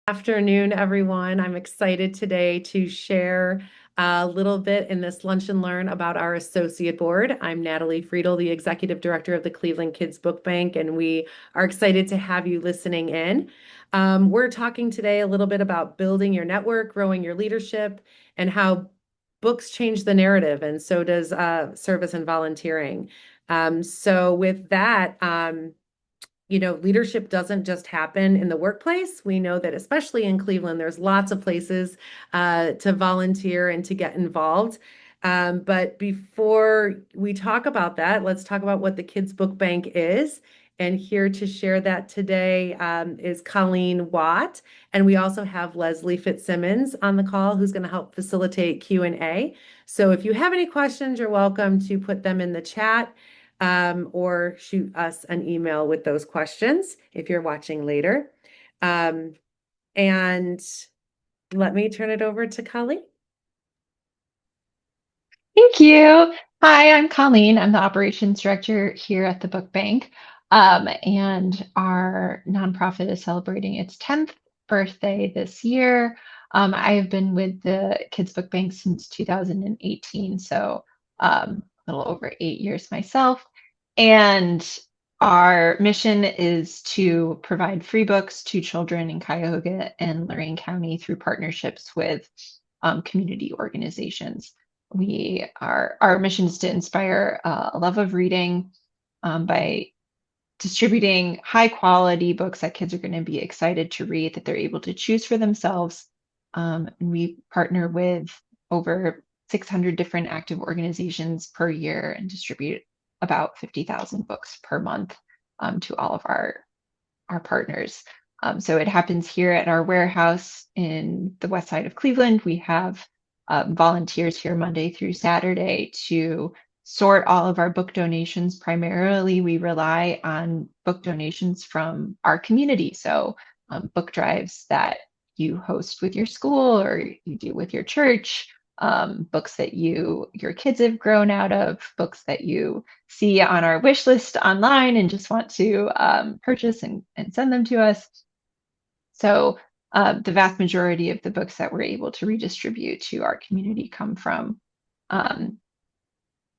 Afternoon, everyone. I'm excited today to share a little bit in this Lunch and Learn about our associate board. I'm Natalie Friedl, the Executive Director of the Cleveland Kids Book Bank, and we are excited to have you listening in. We're talking today a little bit about building your network, growing your leadership, and how books change the narrative, and so does service and volunteering. So with that, leadership doesn't just happen in the workplace. We know that, especially in Cleveland, there's lots of places to volunteer and to get involved. But before we talk about that, let's talk about what the Kids Book Bank is. And here to share that today is Colleen Watt. And we also have Leslie Fitzsimmons on the call, who's going to help facilitate Q&A. So if you have any questions, you're welcome to put them in the chat or shoot us an email with those questions if you're watching later. And let me turn it over to Colleen. Thank you. Hi, I'm Colleen. I'm the operations director here at the Book Bank. And our nonprofit is celebrating its 10th birthday this year. I have been with the Kids Book Bank since 2018, so a little over 8 years myself. And our mission is to provide free books to children in Cuyahoga and Lorain County through partnerships with community organizations. Our mission is to inspire a love of reading by distributing high quality books that kids are going to be excited to read, that they're able to choose for themselves. And we partner with over 600 different active organizations per year and distribute about 50,000 books per month to all of our partners. So it happens here at our warehouse in the west side of Cleveland. We have volunteers here Monday through Saturday to sort all of our book donations. Primarily, we rely on book donations from our community. So book drives that you host with your school or you do with your church, books that your kids have grown out of, books that you see on our wish list online and just want to purchase and send them to us. So the vast majority of the books that we're able to redistribute to our community come from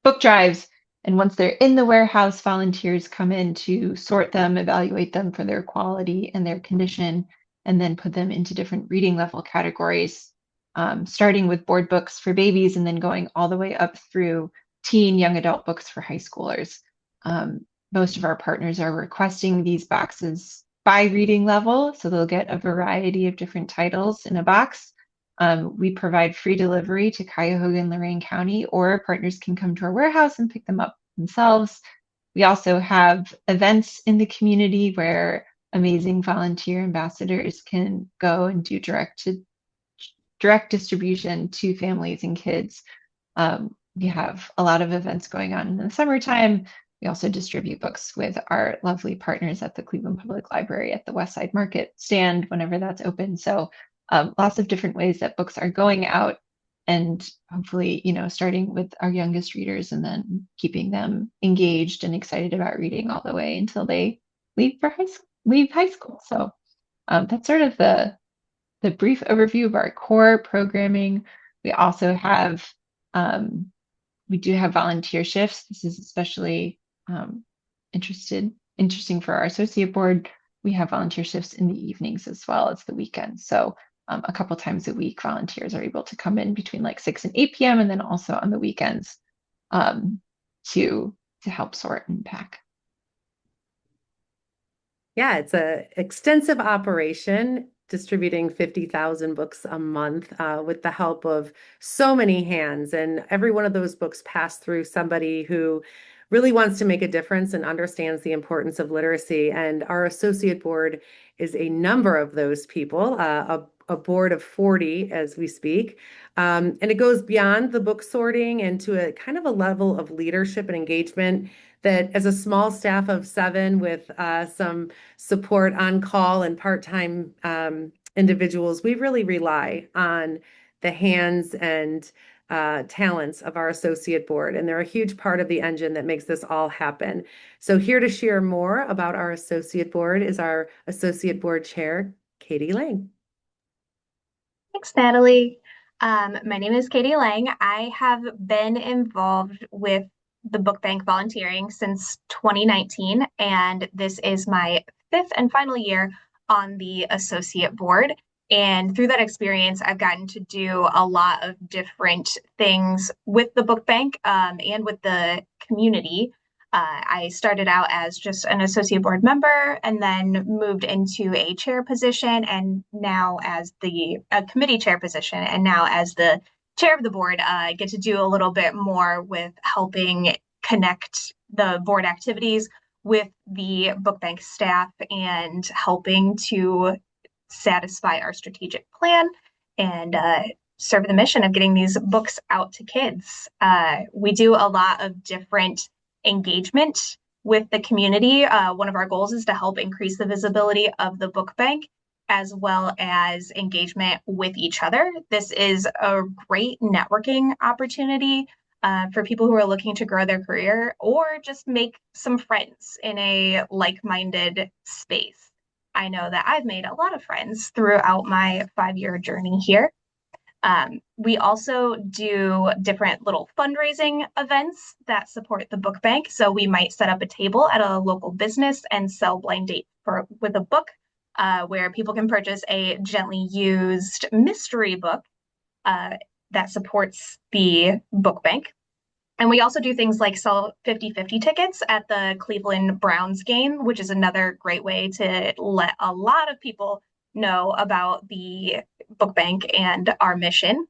book drives. And once they're in the warehouse, volunteers come in to sort them, evaluate them for their quality and their condition, and then put them into different reading level categories, starting with board books for babies and then going all the way up through teen young adult books for high schoolers. Most of our partners are requesting these boxes by reading level, so they'll get a variety of different titles in a box. We provide free delivery to Cuyahoga and Lorain County, or partners can come to our warehouse and pick them up themselves. We also have events in the community where amazing volunteer ambassadors can go and do direct distribution to families and kids. We have a lot of events going on in the summertime. We also distribute books with our lovely partners at the Cleveland Public Library at the West Side Market stand whenever that's open. So lots of different ways that books are going out, and hopefully, starting with our youngest readers and then keeping them engaged and excited about reading all the way until they leave high school. So that's sort of the brief overview of our core programming. We also have we do have volunteer shifts. This is especially interesting for our associate board. We have volunteer shifts in the evenings as well as the weekends. So a couple times a week, volunteers are able to come in between like 6 and 8 p.m. and then also on the weekends to help sort and pack. Yeah, it's an extensive operation, distributing 50,000 books a month with the help of so many hands. And every one of those books pass through somebody who really wants to make a difference and understands the importance of literacy. And our associate board is a number of those people, a board of 40 as we speak. And it goes beyond the book sorting into a kind of a level of leadership and engagement that, as a small staff of 7 with some support on call and part-time individuals, we really rely on the hands and talents of our associate board, and they're a huge part of the engine that makes this all happen. So here to share more about our associate board is our associate board chair, Katie Lang. Thanks, Natalie. My name is Katie Lang. I have been involved with the Book Bank volunteering since 2019, and this is my fifth and final year on the associate board. And through that experience, I've gotten to do a lot of different things with the Book Bank, and with the community. I started out as just an associate board member and then moved into a chair position and now as the committee chair position. And now as the chair of the board, I get to do a little bit more with helping connect the board activities with the book bank staff and helping to satisfy our strategic plan and serve the mission of getting these books out to kids. We do a lot of different engagement with the community. One of our goals is to help increase the visibility of the book bank as well as engagement with each other. This is a great networking opportunity for people who are looking to grow their career or just make some friends in a like-minded space. I know that I've made a lot of friends throughout my 5 year journey here. We also do different little fundraising events that support the book bank. So we might set up a table at a local business and sell blind date for with a book, where people can purchase a gently used mystery book uh, that supports the book bank. And we also do things like sell 50-50 tickets at the Cleveland Browns game, which is another great way to let a lot of people know about the book bank and our mission.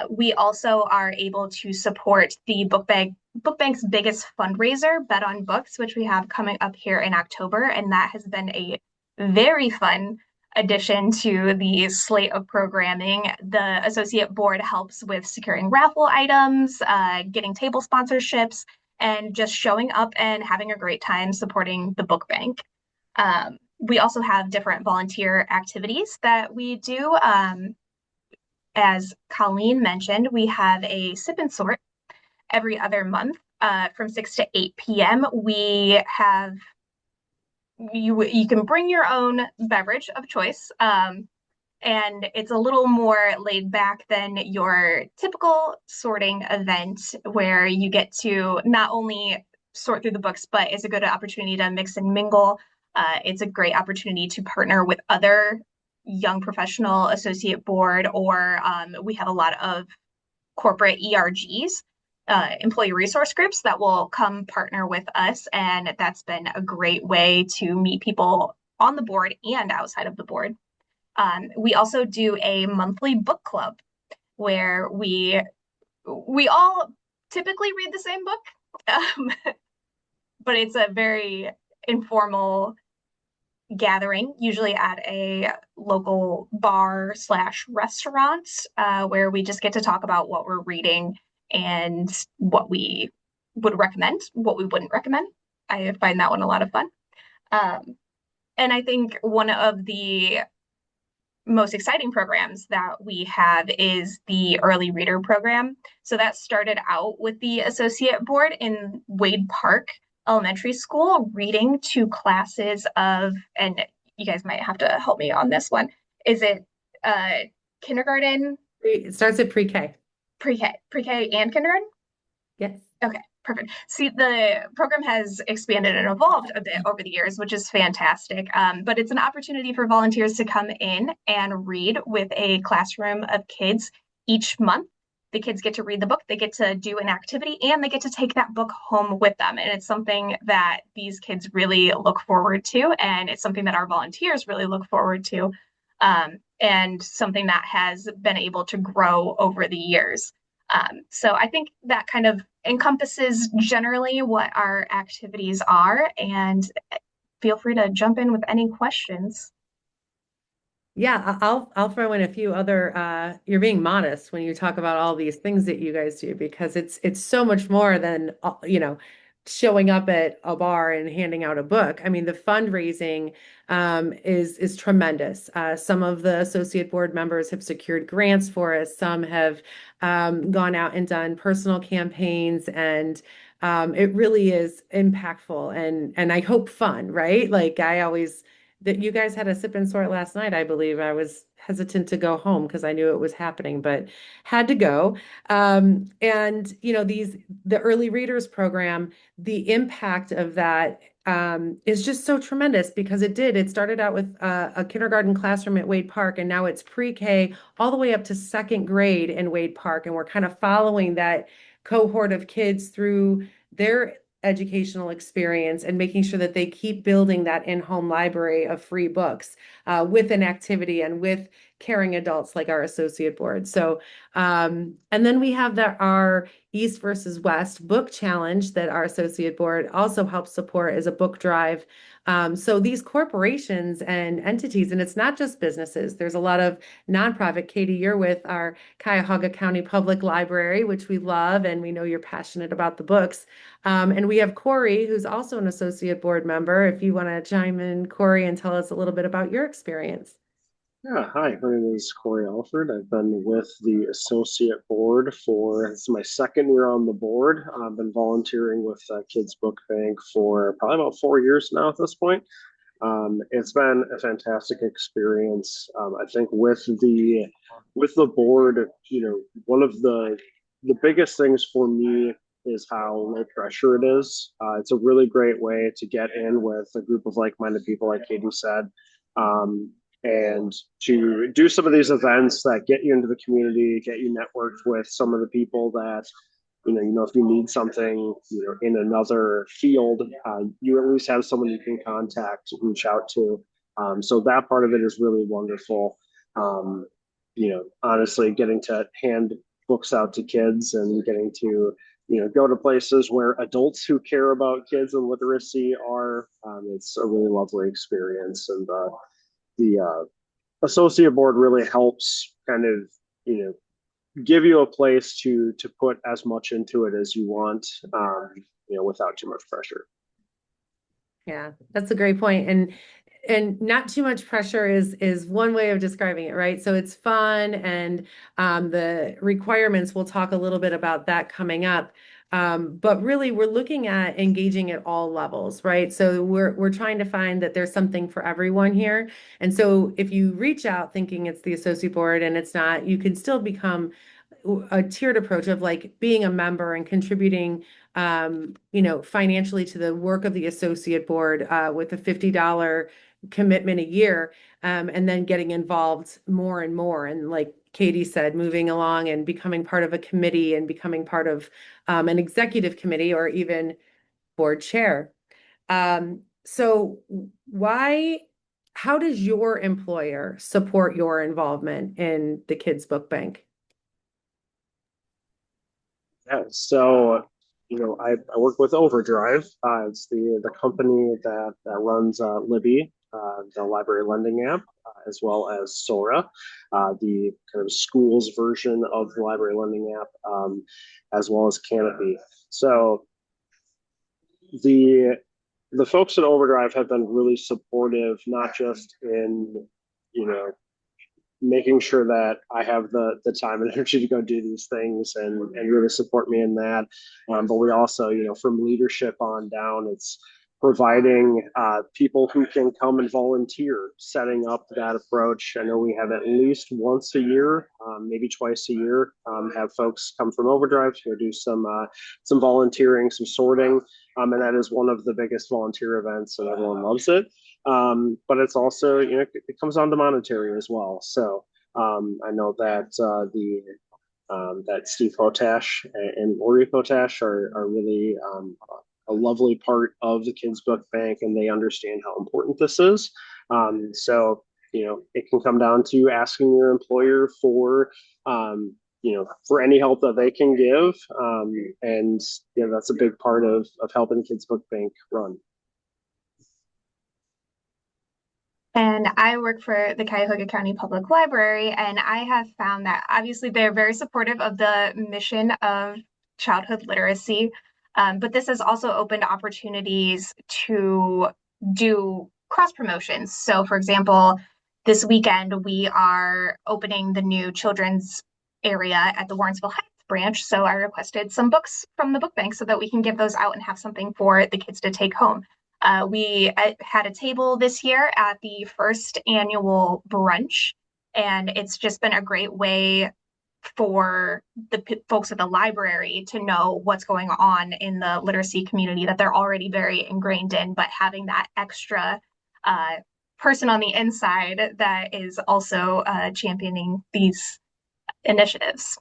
We also are able to support the book bank's biggest fundraiser, Bet on Books, which we have coming up here in October, and that has been a very fun addition to the slate of programming. The associate board helps with securing raffle items, getting table sponsorships, and just showing up and having a great time supporting the book bank. We also have different volunteer activities that we do. As Colleen mentioned, we have a sip and sort every other month from 6 to 8 p.m. We have you can bring your own beverage of choice. And it's a little more laid back than your typical sorting event where you get to not only sort through the books, but it's a good opportunity to mix and mingle. It's a great opportunity to partner with other young professional associate board, or we have a lot of corporate ERGs, employee resource groups that will come partner with us. And that's been a great way to meet people on the board and outside of the board. We also do a monthly book club where we all typically read the same book, but it's a very informal gathering, usually at a local bar slash restaurant, where we just get to talk about what we're reading and what we would recommend, what we wouldn't recommend. I find that one a lot of fun. Um, and I think one of the most exciting programs that we have is the early reader program. So that started out with the associate board in Wade Park Elementary School, reading to classes of, and you guys might have to help me on this one. Is it kindergarten, It starts at pre-K. pre-K and kindergarten? Yes. Okay, perfect. See, the program has expanded and evolved a bit over the years, which is fantastic. But it's an opportunity for volunteers to come in and read with a classroom of kids each month. The kids get to read the book, they get to do an activity, and they get to take that book home with them. And it's something that these kids really look forward to, and it's something that our volunteers really look forward to, and something that has been able to grow over the years. So I think that kind of encompasses generally what our activities are, and feel free to jump in with any questions. Yeah, I'll throw in a few other you're being modest when you talk about all these things that you guys do because it's so much more than showing up at a bar and handing out a book. I mean, the fundraising is tremendous. Some of the associate board members have secured grants for us. Some have gone out and done personal campaigns and it really is impactful and I hope fun, right? Like I always that you guys had a sip and sort last night, I believe. I was hesitant to go home because I knew it was happening, but had to go. And the early readers program, the impact of that is just so tremendous because it started out with a kindergarten classroom at Wade Park, and now it's pre-K all the way up to second grade in Wade Park. And we're kind of following that cohort of kids through their educational experience and making sure that they keep building that in-home library of free books with an activity and with caring adults like our associate board. So, and then we have our East versus West book challenge that our associate board also helps support as a book drive. So these corporations and entities, and it's not just businesses, there's a lot of nonprofit. Katie, you're with our Cuyahoga County Public Library, which we love, and we know you're passionate about the books. And we have Cory, who's also an associate board member. If you want to chime in, Cory, and tell us a little bit about your experience. Yeah, hi, my name is Cory Alford. I've been with the associate board it's my second year on the board. I've been volunteering with Kids Book Bank for probably about 4 years now at this point. It's been a fantastic experience. I think with the board, one of the biggest things for me is how low pressure it is. It's a really great way to get in with a group of like-minded people, like Katie said, and to do some of these events that get you into the community, get you networked with some of the people that if you need something, in another field, you at least have someone you can contact, reach out to. So that part of it is really wonderful. Honestly, getting to hand books out to kids and getting to, go to places where adults who care about kids and literacy are, it's a really lovely experience. And the associate board really helps kind of, give you a place to put as much into it as you want, without too much pressure. Yeah, that's a great point. And not too much pressure is one way of describing it, right? So it's fun, and the requirements, we'll talk a little bit about that coming up. But really, we're looking at engaging at all levels, right? So we're trying to find that there's something for everyone here. And so if you reach out thinking it's the associate board and it's not, you can still become a tiered approach of like being a member and contributing financially to the work of the associate board with a $50 commitment a year, and then getting involved more and more. And like Katie said, moving along and becoming part of a committee and becoming part of an executive committee or even board chair. So how does your employer support your involvement in the Kids Book Bank? Yeah, so I work with Overdrive. It's the company that runs Libby, the library lending app, as well as Sora, the kind of schools version of the library lending app, as well as Canopy. So the folks at Overdrive have been really supportive, not just in making sure that I have the time and energy to go do these things and really support me in that. But we also, from leadership on down, it's providing people who can come and volunteer, setting up that approach. I know we have at least once a year, maybe twice a year, have folks come from Overdrive to go do some volunteering, some sorting. And that is one of the biggest volunteer events, and everyone loves it. But it's also, it comes on to monetary as well. So I know that that Steve Potash and Ori Potash are really a lovely part of the Kids Book Bank, and they understand how important this is. So it can come down to asking your employer for for any help that they can give, and that's a big part of helping Kids Book Bank run. And I work for the Cuyahoga County Public Library, and I have found that obviously they're very supportive of the mission of childhood literacy. But this has also opened opportunities to do cross promotions. So, for example, this weekend we are opening the new children's area at the Warrensville Heights branch. So I requested some books from the book bank so that we can give those out and have something for the kids to take home. We had a table this year at the first annual brunch, and it's just been a great way for the folks at the library to know what's going on in the literacy community that they're already very ingrained in, but having that extra uh, person on the inside that is also championing these initiatives.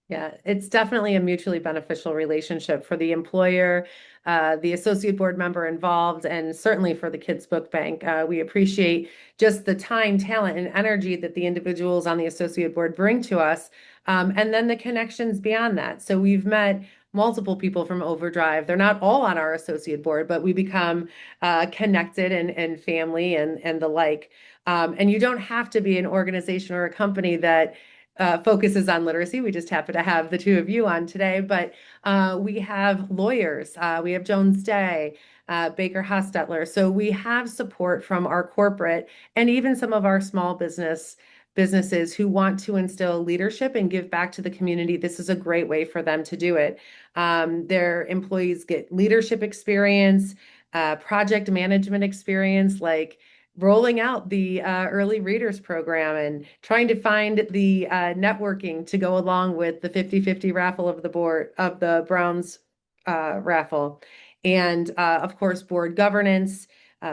Yeah, it's definitely a mutually beneficial relationship for the employer, the associate board member involved, and certainly for the Kids Book Bank. We appreciate just the time, talent, and energy that the individuals on the associate board bring to us, and then the connections beyond that. So we've met multiple people from Overdrive. They're not all on our associate board, but we become connected and family and the like. And you don't have to be an organization or a company that focuses on literacy. We just happen to have the two of you on today, but we have lawyers, we have Jones Day, Baker Hostetler. So we have support from our corporate and even some of our small businesses who want to instill leadership and give back to the community. This is a great way for them to do it. Their employees get leadership experience, project management experience, like rolling out the early readers program and trying to find the networking to go along with the 50-50 raffle of the board of the Browns raffle. And of course, board governance,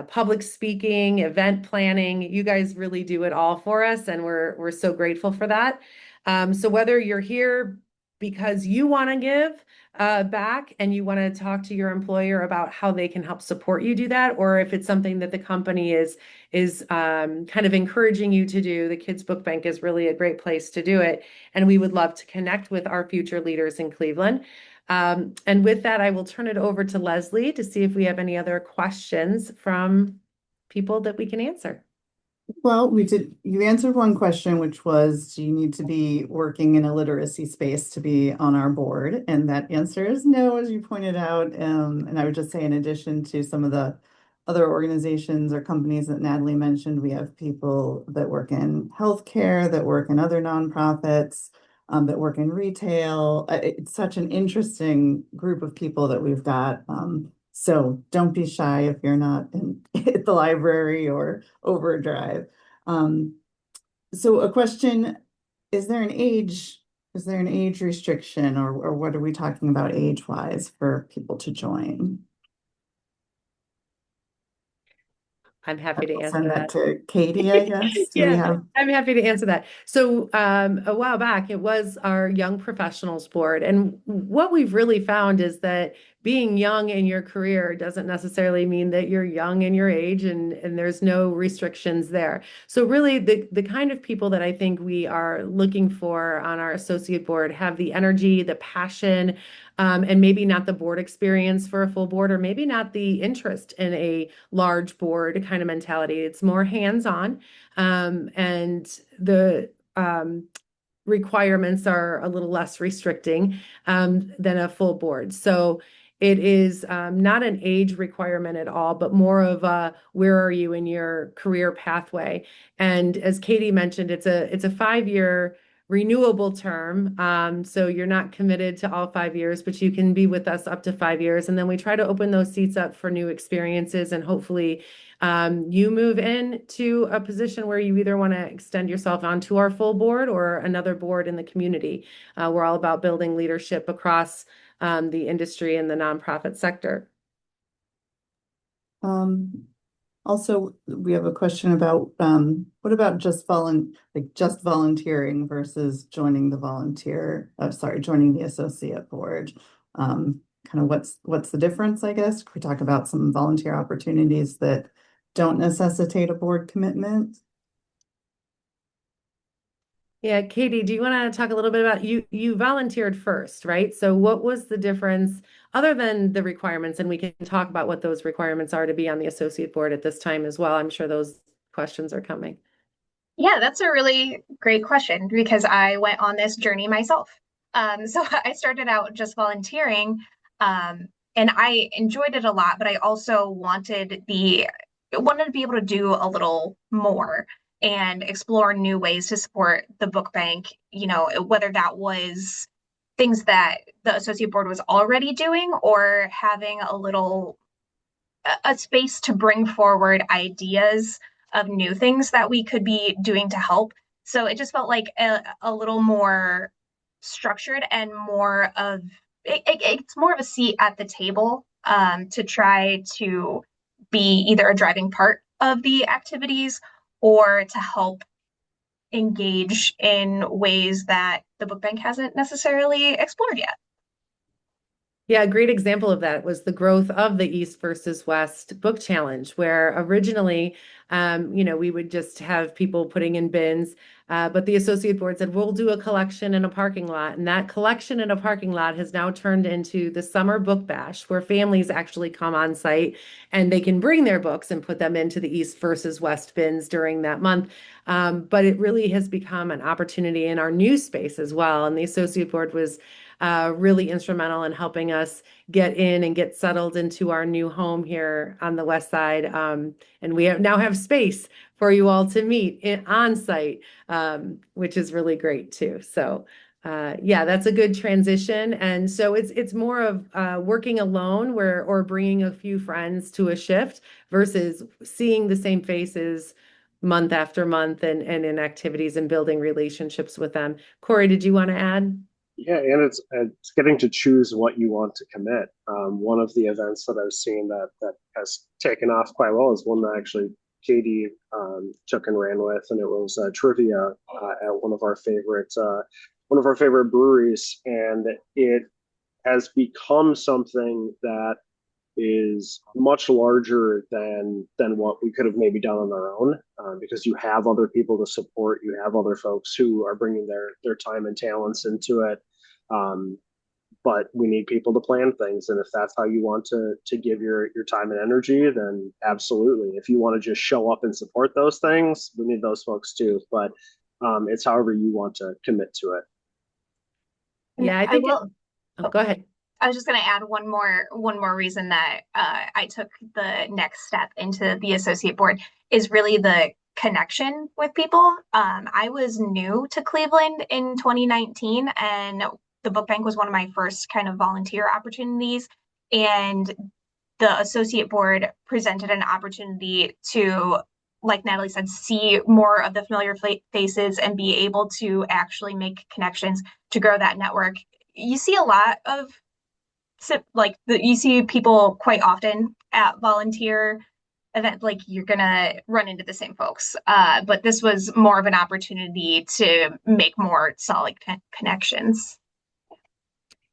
public speaking, event planning. You guys really do it all for us, and we're so grateful for that. So whether you're here because you want to give back and you want to talk to your employer about how they can help support you do that, or if it's something that the company is kind of encouraging you to do, the Kids Book Bank is really a great place to do it. And we would love to connect with our future leaders in Cleveland. And with that, I will turn it over to Leslie to see if we have any other questions from people that we can answer. Well, you answered one question, which was, do you need to be working in a literacy space to be on our board? And that answer is no, as you pointed out. And I would just say, in addition to some of the other organizations or companies that Natalie mentioned, we have people that work in healthcare, that work in other nonprofits, that work in retail. It's such an interesting group of people that we've got. So don't be shy if you're not at the library or Overdrive. So a question, is there an age restriction, or what are we talking about age-wise for people to join? I'm happy to I'll answer send that. that to Katie, I guess. Do we Yeah, have? I'm happy to answer that. So a while back, it was our Young Professionals Board. And what we've really found is that being young in your career doesn't necessarily mean that you're young in your age, and there's no restrictions there. So really the kind of people that I think we are looking for on our associate board have the energy, the passion, and maybe not the board experience for a full board, or maybe not the interest in a large board kind of mentality. It's more hands-on, and the requirements are a little less restricting than a full board. So it is not an age requirement at all, but more of a where are you in your career pathway? And as Katie mentioned, it's a 5-year renewable term. So you're not committed to all 5 years, but you can be with us up to 5 years. And then we try to open those seats up for new experiences, and hopefully you move into a position where you either want to extend yourself onto our full board or another board in the community. We're all about building leadership across the industry and the nonprofit sector. Also, we have a question about what about just volunteering versus joining joining the associate board. Kind of what's the difference, I guess? Could we talk about some volunteer opportunities that don't necessitate a board commitment? Yeah, Katie, do you want to talk a little bit about you volunteered first, right? So what was the difference other than the requirements? And we can talk about what those requirements are to be on the associate board at this time as well. I'm sure those questions are coming. Yeah, that's a really great question because I went on this journey myself. So I started out just volunteering, and I enjoyed it a lot, but I also wanted to be able to do a little more and explore new ways to support the book bank, whether that was things that the associate board was already doing or having a little a space to bring forward ideas of new things that we could be doing to help. So it just felt like a little more structured and more of it's more of a seat at the table to try to be either a driving part of the activities or to help engage in ways that the book bank hasn't necessarily explored yet. Yeah, a great example of that was the growth of the East versus West book challenge, where originally, we would just have people putting in bins, but the associate board said, we'll do a collection in a parking lot. And that collection in a parking lot has now turned into the summer book bash, where families actually come on site and they can bring their books and put them into the East versus West bins during that month. But it really has become an opportunity in our new space as well. And the associate board was really instrumental in helping us get in and get settled into our new home here on the west side. And we now have space for you all to meet on site, which is really great too. So yeah, that's a good transition. And so it's more of working alone or bringing a few friends to a shift versus seeing the same faces month after month and in activities and building relationships with them. Cory, did you want to add? Yeah, and it's getting to choose what you want to commit. One of the events that I've seen that has taken off quite well is one that actually Katie took and ran with, and it was trivia at one of our favorite breweries, and it has become something that is much larger than what we could have maybe done on our own, because you have other people to support, you have other folks who are bringing their time and talents into it. Um, but we need people to plan things, and if that's how you want to give your time and energy, then absolutely. If you want to just show up and support those things, we need those folks too. But it's however you want to commit to it. Yeah, I I think will. go ahead. I was just going to add one more reason that I took the next step into the associate board is really the connection with people. I was new to Cleveland in 2019, and the book bank was one of my first kind of volunteer opportunities. And the associate board presented an opportunity to, like Natalie said, see more of the familiar faces and be able to actually make connections to grow that network. You see a lot of you see people quite often at volunteer event, like you're gonna run into the same folks, but this was more of an opportunity to make more solid connections.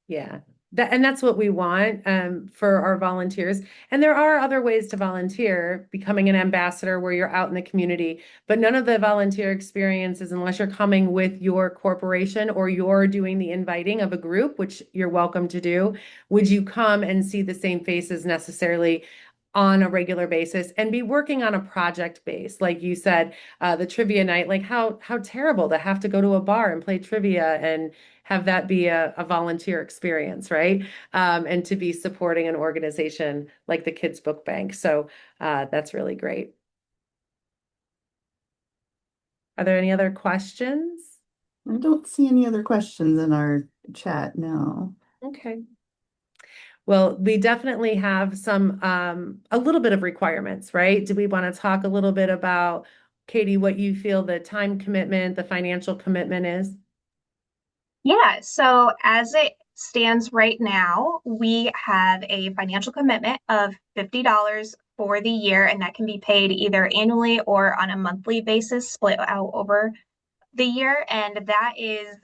Yeah. That's what we want for our volunteers. And there are other ways to volunteer, becoming an ambassador where you're out in the community, but none of the volunteer experiences, unless you're coming with your corporation or you're doing the inviting of a group, which you're welcome to do, would you come and see the same faces necessarily on a regular basis and be working on a project base. Like you said, the trivia night, like how terrible to have to go to a bar and play trivia and have that be a volunteer experience, right? And to be supporting an organization like the Kids Book Bank. So that's really great. Are there any other questions? I don't see any other questions in our chat, no. Okay. Well, we definitely have some a little bit of requirements, right? Do we want to talk a little bit about, Katie, what you feel the time commitment, the financial commitment is? Yeah, so as it stands right now, we have a financial commitment of $50 for the year, and that can be paid either annually or on a monthly basis, split out over the year. And that is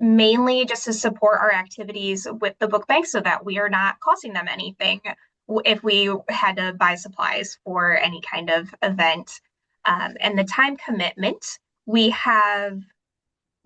mainly just to support our activities with the book bank so that we are not costing them anything if we had to buy supplies for any kind of event. And the time commitment, we have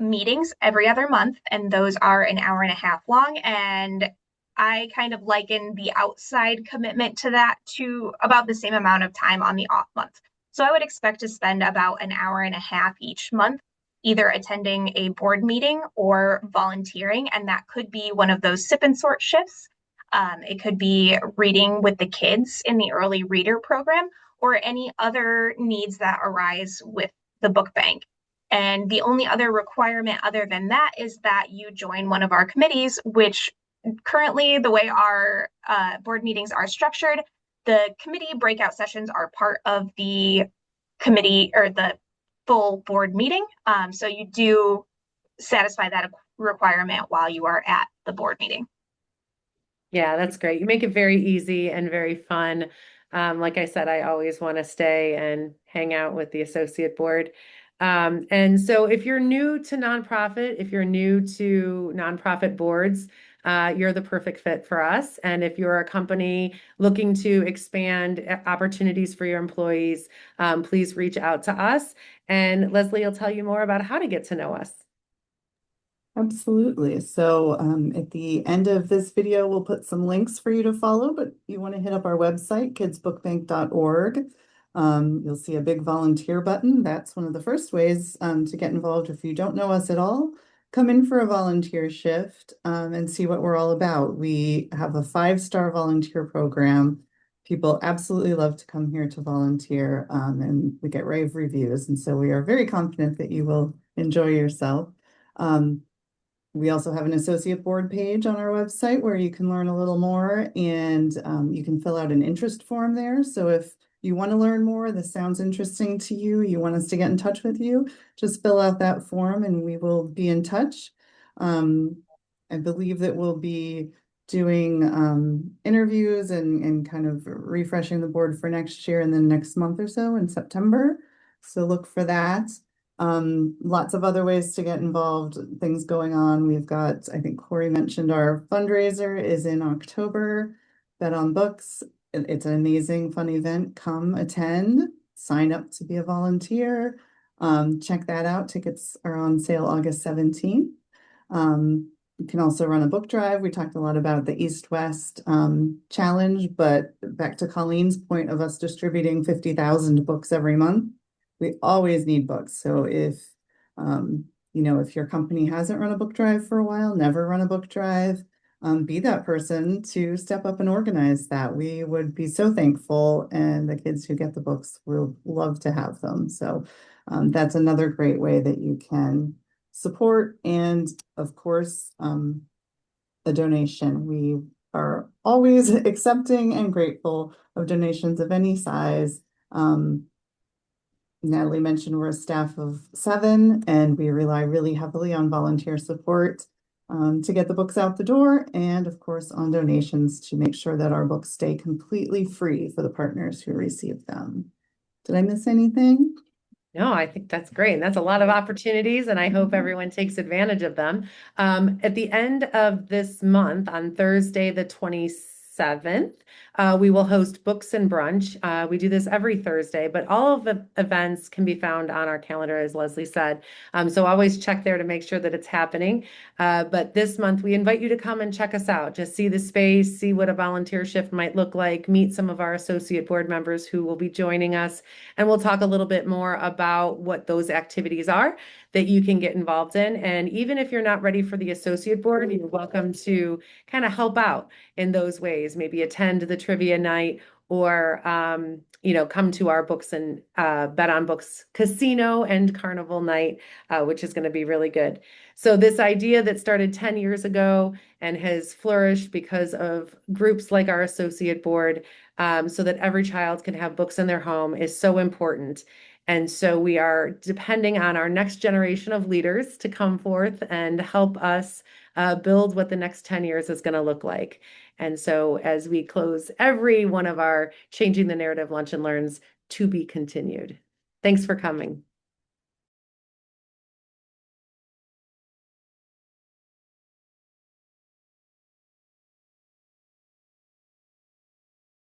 meetings every other month, and those are an hour and a half long. And I kind of liken the outside commitment to that to about the same amount of time on the off month. So I would expect to spend about an hour and a half each month, either attending a board meeting or volunteering. And that could be one of those sip and sort shifts. It could be reading with the kids in the early reader program or any other needs that arise with the book bank. And the only other requirement other than that is that you join one of our committees, which currently the way our board meetings are structured, the committee breakout sessions are part of the committee or the full board meeting. So you do satisfy that requirement while you are at the board meeting. Yeah, that's great. You make it very easy and very fun. Like I said, I always want to stay and hang out with the associate board. And so if you're new to nonprofit, if you're new to nonprofit boards, you're the perfect fit for us. And if you're a company looking to expand opportunities for your employees, please reach out to us. And Leslie will tell you more about how to get to know us. Absolutely. So at the end of this video, we'll put some links for you to follow, but you want to hit up our website, kidsbookbank.org. You'll see a big volunteer button. That's one of the first ways to get involved. If you don't know us at all, come in for a volunteer shift and see what we're all about. We have a 5-star volunteer program. People absolutely love to come here to volunteer, and we get rave reviews. And so we are very confident that you will enjoy yourself. We also have an associate board page on our website where you can learn a little more, and you can fill out an interest form there. So if you want to learn more, this sounds interesting to you, you want us to get in touch with you, just fill out that form and we will be in touch. I believe that we'll be doing interviews and kind of refreshing the board for next year in the next month or so in September. So look for that. Lots of other ways to get involved, things going on. We've got, I think Cory mentioned our fundraiser is in October, Bet on Books. It's an amazing, fun event. Come attend, sign up to be a volunteer. Check that out. Tickets are on sale August 17th. You can also run a book drive. We talked a lot about the East-West challenge, but back to Colleen's point of us distributing 50,000 books every month. We always need books. So if, if your company hasn't run a book drive for a while, never run a book drive, be that person to step up and organize that. We would be so thankful, and the kids who get the books will love to have them. So that's another great way that you can support. And of course, a donation. We are always accepting and grateful of donations of any size. Natalie mentioned we're a staff of 7, and we rely really heavily on volunteer support to get the books out the door, and of course on donations to make sure that our books stay completely free for the partners who receive them. Did I miss anything? No, I think that's great. And that's a lot of opportunities, and I hope everyone takes advantage of them. At the end of this month, on Thursday, the 27th, we will host Books and Brunch. We do this every Thursday, but all of the events can be found on our calendar, as Leslie said. So always check there to make sure that it's happening. But this month, we invite you to come and check us out. Just see the space, see what a volunteer shift might look like, meet some of our associate board members who will be joining us. And we'll talk a little bit more about what those activities are that you can get involved in. And even if you're not ready for the associate board, you're welcome to kind of help out in those ways, maybe attend the trivia night or, come to our books and Bet on Books casino and carnival night, which is going to be really good. So this idea that started 10 years ago and has flourished because of groups like our associate board, so that every child can have books in their home is so important. And so we are depending on our next generation of leaders to come forth and help us build what the next 10 years is going to look like. And so as we close every one of our Changing the Narrative Lunch and Learns, to be continued. Thanks for coming.